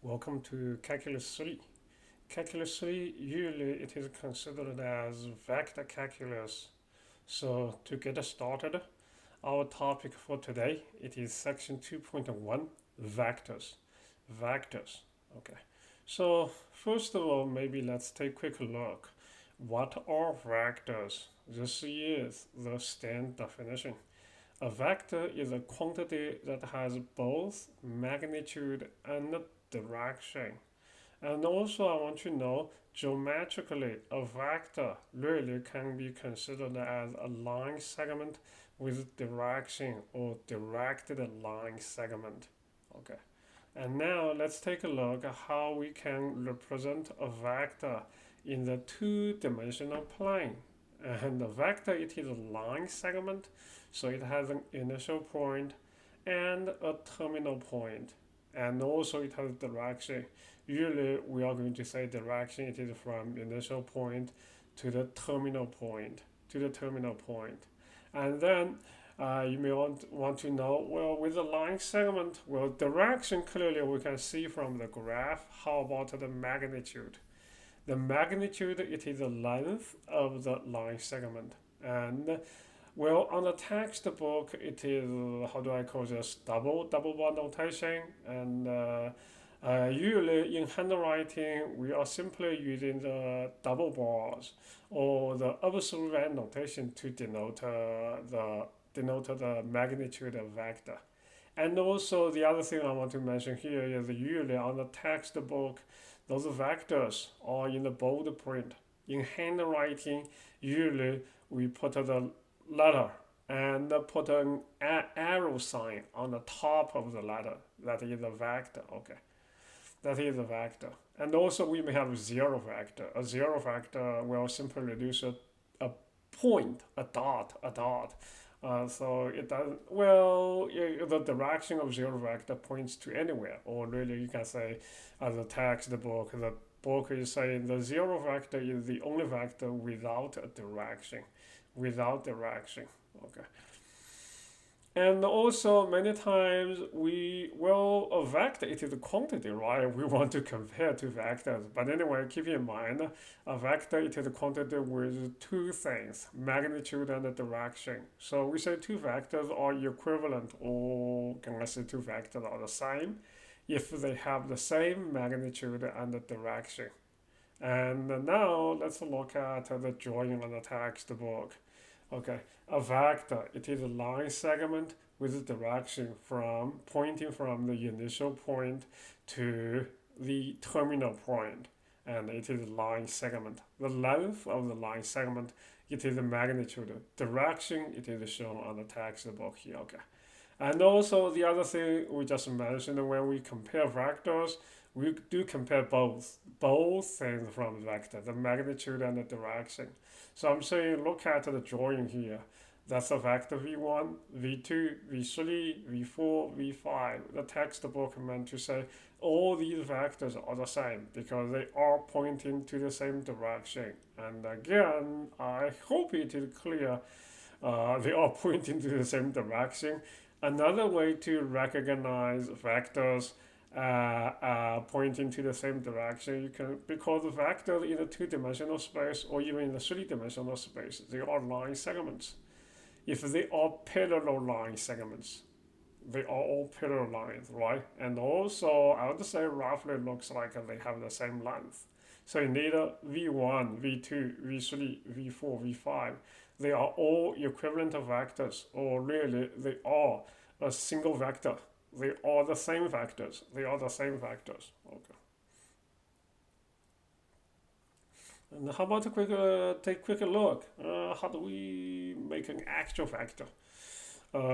Welcome to Calculus 3. Calculus 3, usually it is considered as vector calculus. So to get started, our topic for today, it is section 2.1, vectors. Vectors, okay. So first of all, maybe let's take a quick look. What are vectors? This is the standard definition. A vector is a quantity that has both magnitude and direction. And also I want to know, geometrically, a vector really can be considered as a line segment with direction or directed line segment. Okay. And now let's take a look at how we can represent a vector in the two-dimensional plane. And the vector, it is a line segment, so it has an initial point and a terminal point. And also it has direction. Usually we are going to say direction, it is from initial point to the terminal point, And then you may want to know, well, with the line segment, well, direction clearly we can see from the graph. How about the magnitude? The magnitude, it is the length of the line segment. And well, on the textbook, it is, how do I call this, double bar notation. And usually in handwriting, we are simply using the double bars or the absolute notation to denote the magnitude of vector. And also the other thing I want to mention here is usually on the textbook, those vectors are in the bold print. In handwriting, usually we put the letter and put an arrow sign on the top of the letter. That is a vector. Okay, that is a vector. And also we may have a zero vector. A zero vector will simply reduce a point, a dot. So it does well. The direction of zero vector points to anywhere, or really you can say, as a textbook, the book is saying the zero vector is the only vector without a direction, Okay. And also many times a vector, it is a quantity, right? We want to compare two vectors. But anyway, keep in mind, a vector, it is a quantity with two things, magnitude and direction. So we say two vectors are equivalent, or can I say two vectors are the same if they have the same magnitude and direction. And now let's look at the drawing on the textbook. Okay, a vector, it is a line segment with direction pointing from the initial point to the terminal point, and it is a line segment. The length of the line segment, it is the magnitude. Direction, it is shown on the textbook here. Okay, and also the other thing we just mentioned, when we compare vectors, we do compare both things from the vector, the magnitude and the direction. So I'm saying, look at the drawing here. That's a vector v1, v2, v3, v4, v5. The textbook meant to say all these vectors are the same because they are pointing to the same direction. And again, I hope it is clear they are pointing to the same direction. Another way to recognize vectors pointing to the same direction, you can, because the vectors in a two-dimensional space or even in a three-dimensional space, they are line segments. If they are parallel line segments, they are all parallel lines, right? And also, I would say roughly looks like they have the same length. So you need a v1, v2, v3, v4, v5. They are all equivalent vectors, or really they are a single vector. They are the same vectors. Okay. And how about take a quick look? How do we make an actual vector?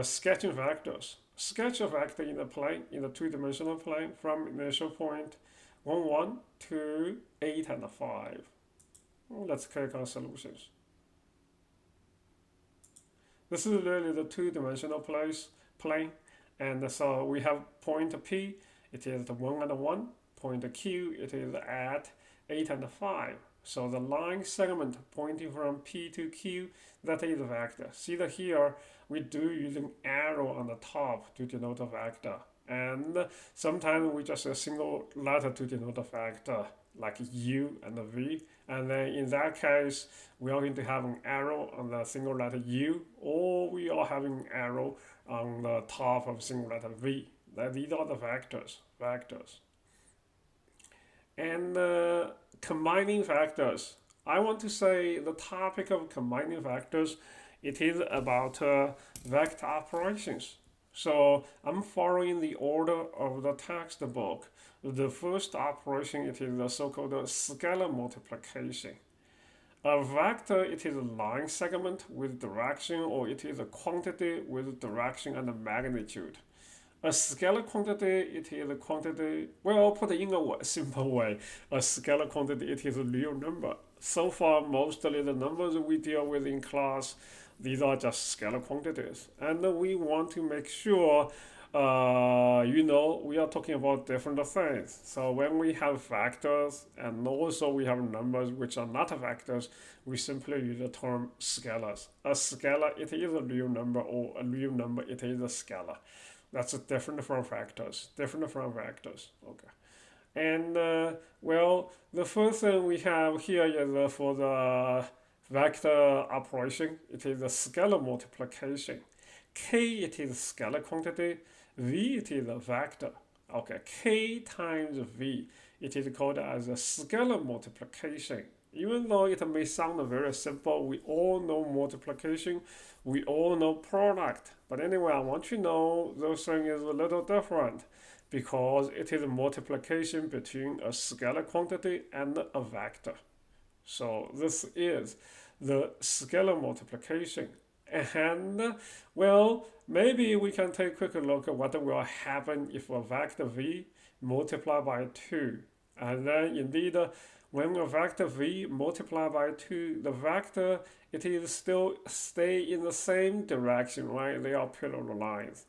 Sketching vectors. Sketch a vector in the two-dimensional plane from initial point 1, 1 to 8 and 5. Let's click on solutions. This is really the two-dimensional plane. And so we have point P, it is the 1 and 1. Point Q, it is at 8 and 5. So the line segment pointing from P to Q, that is a vector. See that here we do use an arrow on the top to denote a vector. And sometimes we just a single letter to denote a factor, like U and a V. And then in that case, we are going to have an arrow on the single letter U, or we are having an arrow on the top of single letter V. These are the vectors. And combining factors. I want to say the topic of combining factors, it is about vector operations. So I'm following the order of the textbook. The first operation, it is the so-called scalar multiplication. A vector, it is a line segment with direction, or it is a quantity with direction and magnitude. A scalar quantity, it is a quantity, well, put in a simple way, a scalar quantity, it is a real number. So far, mostly the numbers we deal with in class, these are just scalar quantities. And we want to make sure, we are talking about different things. So when we have vectors, and also we have numbers which are not vectors, we simply use the term scalars. A scalar, it is a real number, or a real number, it is a scalar. That's different from vectors. Okay. And the first thing we have here is for the vector operation, it is a scalar multiplication. K, it is scalar quantity. V, it is a vector. Okay, K times V, it is called as a scalar multiplication. Even though it may sound very simple, we all know multiplication, we all know product. But anyway, I want you to know those things is a little different because it is a multiplication between a scalar quantity and a vector. So this is the scalar multiplication. And maybe we can take a quick look at what will happen if a vector V multiplied by 2. And then indeed, when a vector V multiplied by 2, the vector, it is still stay in the same direction, right? They are parallel lines.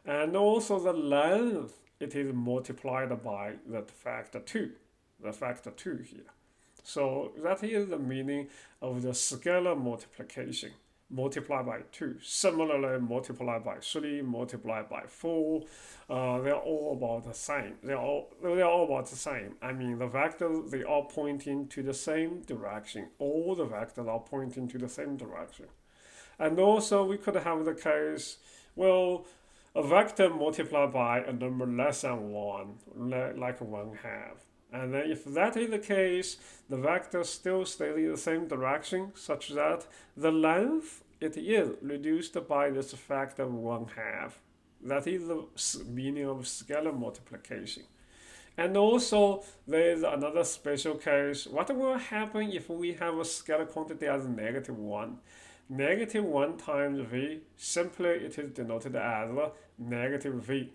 And also the length, it is multiplied by the factor 2 here. So that is the meaning of the scalar multiplication. Multiply by 2. Similarly, multiply by 3, multiply by 4. They're all about the same. They're all about the same. I mean, the vectors, they are pointing to the same direction. All the vectors are pointing to the same direction. And also, we could have the case, a vector multiplied by a number less than 1, like 1/2. And then if that is the case, the vector still stays in the same direction, such that the length, it is reduced by this factor of 1/2. That is the meaning of scalar multiplication. And also, there is another special case. What will happen if we have a scalar quantity as -1? -1 times v, simply it is denoted as -v.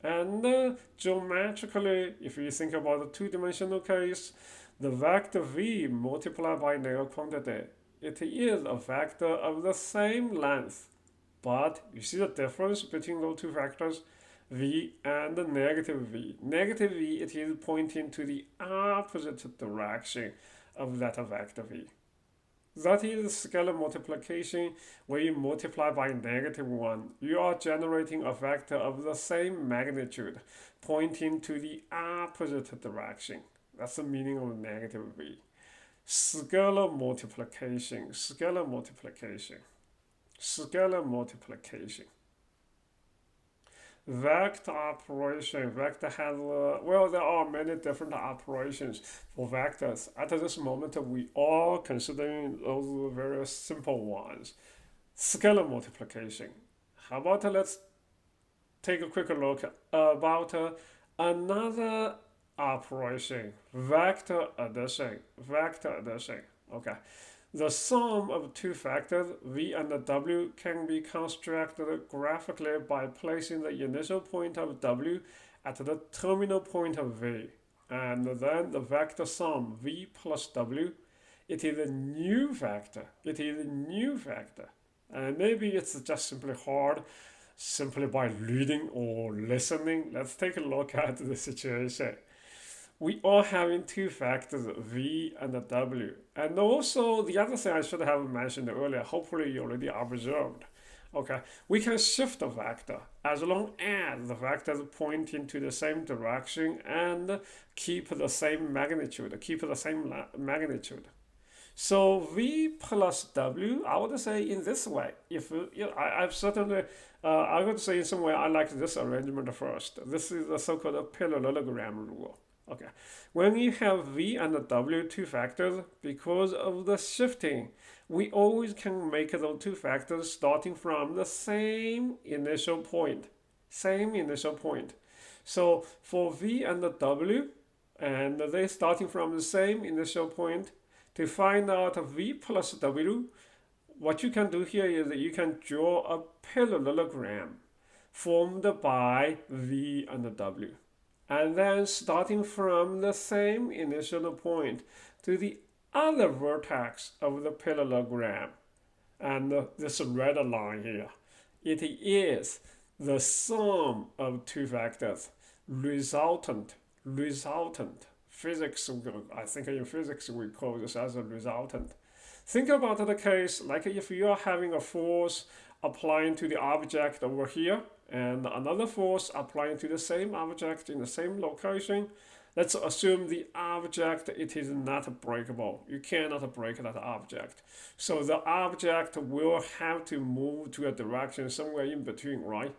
And geometrically, if you think about the two-dimensional case, the vector v multiplied by negative quantity, it is a vector of the same length. But you see the difference between those two vectors, v and negative v. Negative v, it is pointing to the opposite direction of that vector v. That is scalar multiplication. When you multiply by -1, you are generating a vector of the same magnitude, pointing to the opposite direction. That's the meaning of -v. Scalar multiplication. Vector operation. Vector has, there are many different operations for vectors. At this moment, we are considering those very simple ones. Scalar multiplication. How about let's take a quick look about another operation, vector addition. Okay. The sum of two factors, v and w, can be constructed graphically by placing the initial point of w at the terminal point of v. And then the vector sum, v plus w, it is a new vector. And maybe it's just simply hard, simply by reading or listening. Let's take a look at the situation. We are having two factors, v and w. And also, the other thing I should have mentioned earlier, hopefully you already observed. Okay, we can shift the vector as long as the vectors point into the same direction and keep the same magnitude, magnitude. So v plus w, I would say in this way. If I've certainly, I would say in some way I like this arrangement first. This is the so-called parallelogram rule. Okay, when you have v and w two factors, because of the shifting, we always can make those two factors starting from the same initial point. Same initial point. So for v and w, and they starting from the same initial point, to find out v plus w, what you can do here is that you can draw a parallelogram formed by v and w. And then starting from the same initial point to the other vertex of the parallelogram, and this red line here, it is the sum of two vectors, resultant. Physics, I think in physics we call this as a resultant. Think about the case like if you are having a force applying to the object over here and another force applying to the same object in the same location. Let's assume the object, it is not breakable. You cannot break that object. So the object will have to move to a direction somewhere in between, right?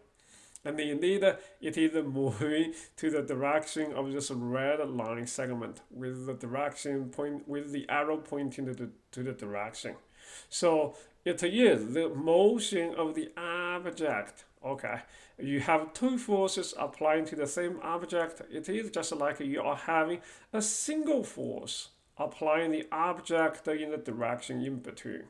And indeed, it is moving to the direction of this red line segment with the direction point, with the arrow pointing to the direction. So it is the motion of the object. Okay, you have two forces applying to the same object. It is just like you are having a single force applying the object in the direction in between.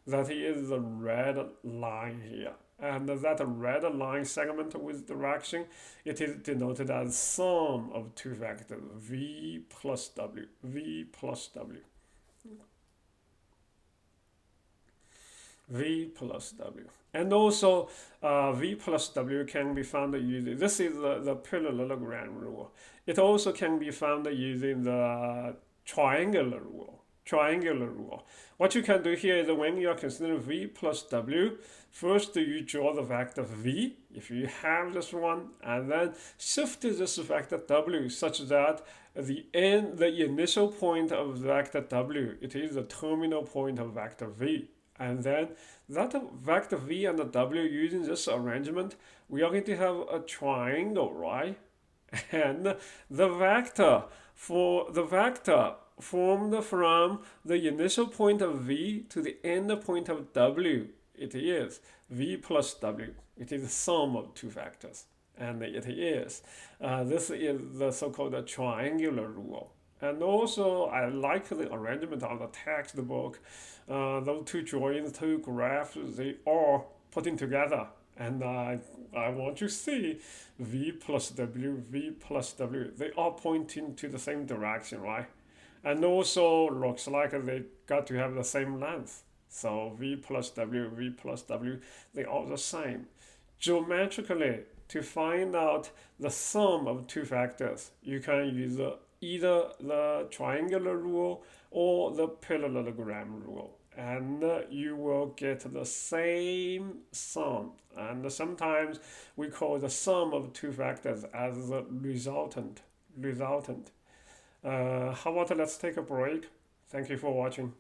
That is the red line here. And that red line segment with direction, it is denoted as sum of two vectors, v plus w, v plus w, v plus w. And also v plus w can be found using, this is the parallelogram rule. It also can be found using the triangular rule. What you can do here is when you are considering v plus w, first you draw the vector v, if you have this one, and then shift this vector w such that the initial point of vector w, it is the terminal point of vector v. And then that vector v and w, using this arrangement, we are going to have a triangle, right? And the vector formed from the initial point of v to the end point of w, it is v plus w. It is the sum of two vectors. And it is. This is the so-called triangular rule. And also, I like the arrangement of the textbook. Those two drawings, two graphs, they are putting together. And I want you to see v plus w, they are pointing to the same direction, right? And also looks like they got to have the same length. So v plus w, they are the same. Geometrically, to find out the sum of two vectors, you can use either the triangular rule or the parallelogram rule. And you will get the same sum. And sometimes we call the sum of two vectors as the resultant. How about let's take a break. Thank you for watching.